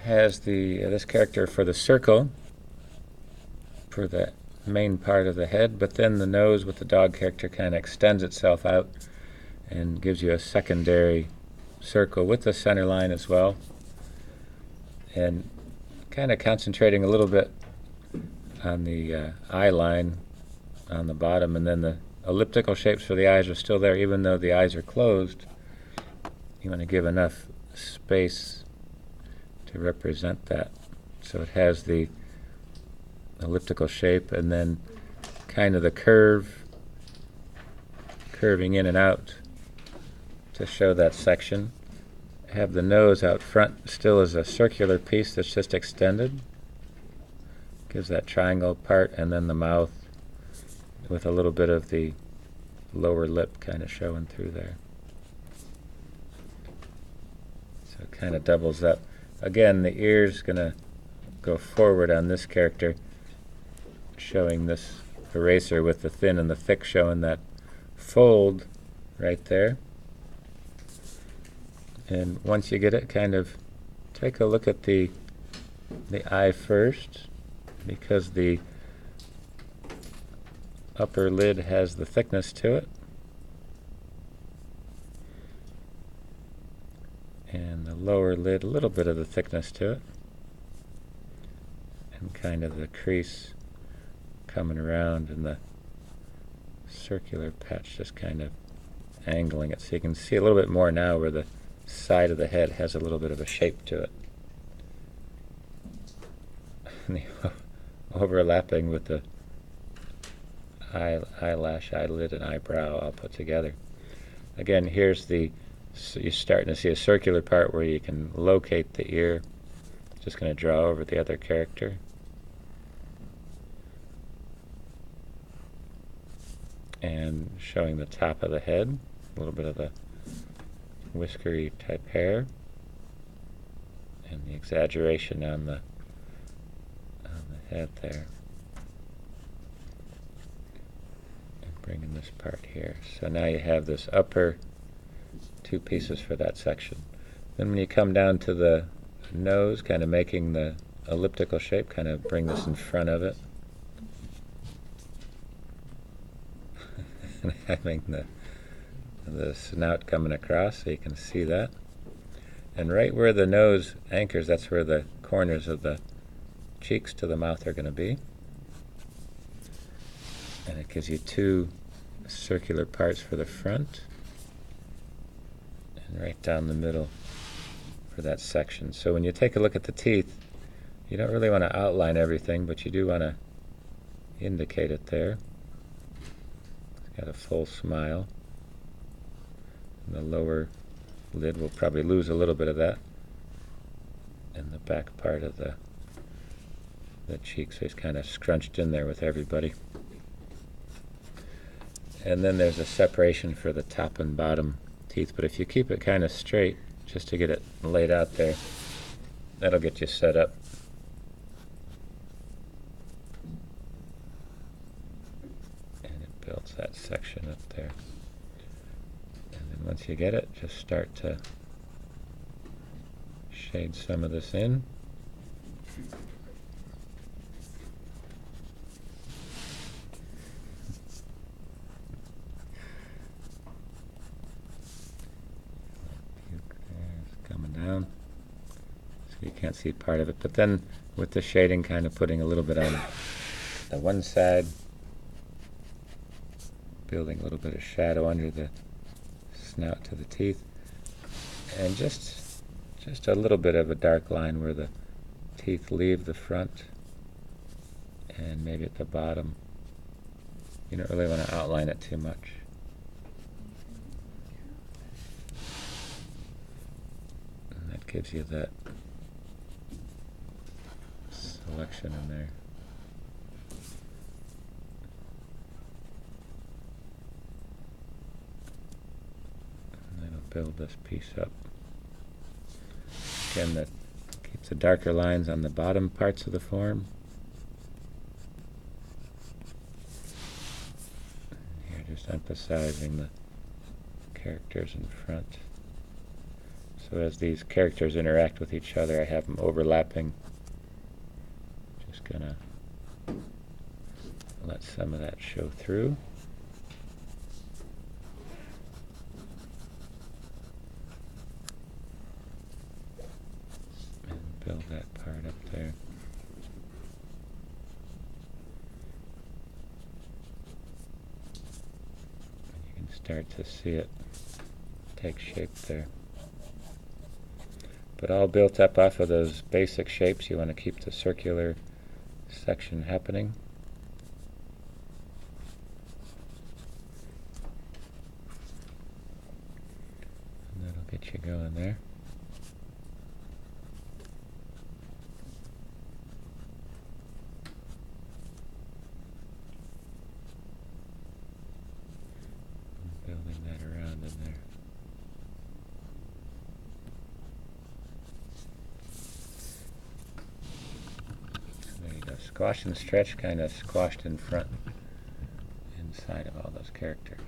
has the this character for the circle, for the main part of the head, but then the nose with the dog character kind of extends itself out and gives you a secondary circle with the center line as well, and kind of concentrating a little bit on the eye line on the bottom, and then the elliptical shapes for the eyes are still there even though the eyes are closed. You want to give enough space to represent that, so it has the elliptical shape and then kind of the curving in and out to show that section. Have the nose out front still as a circular piece that's just extended, gives that triangle part, and then the mouth with a little bit of the lower lip kind of showing through there. So it kind of doubles up. Again, the ear's going to go forward on this character, showing this eraser with the thin and the thick, showing that fold right there. And once you get it, kind of take a look at the eye first, because the upper lid has the thickness to it, and the lower lid a little bit of the thickness to it, and kind of the crease coming around and the circular patch just kind of angling it, so you can see a little bit more now where the side of the head has a little bit of a shape to it. And the overlapping with the eyelash, eyelid, and eyebrow all put together. Again, here's the, so you're starting to see a circular part where you can locate the ear. Just going to draw over the other character. And showing the top of the head, a little bit of the whiskery type hair, and the exaggeration on the head there. And bringing this part here. So now you have this upper two pieces for that section. Then when you come down to the nose, kind of making the elliptical shape, kind of bring this in front of it. And having the snout coming across so you can see that. And right where the nose anchors, that's where the corners of the cheeks to the mouth are going to be. And it gives you two circular parts for the front, and right down the middle for that section. So when you take a look at the teeth, you don't really want to outline everything, but you do want to indicate it there. It's got a full smile. And the lower lid will probably lose a little bit of that, and the back part of the cheek, so it's kind of scrunched in there with everybody. And then there's a separation for the top and bottom teeth, but if you keep it kind of straight, just to get it laid out there, that'll get you set up. And it builds that section up there. And then once you get it, just start to shade some of this in. Coming down, so you can't see part of it, but then with the shading, kind of putting a little bit on the one side, building a little bit of shadow under the snout to the teeth, and just a little bit of a dark line where the teeth leave the front, and maybe at the bottom. You don't really want to outline it too much. And that gives you that selection in there. And that'll build this piece up. Again, that keeps the darker lines on the bottom parts of the form. Here, just emphasizing the characters in front. So as these characters interact with each other, I have them overlapping. Just gonna let some of that show through. And build that part up there. And you can start to see it take shape there. But all built up off of those basic shapes. You want to keep the circular section happening. And that'll get you going there. And building that around in there. Squash and stretch, kind of squashed in front, inside of all those characters.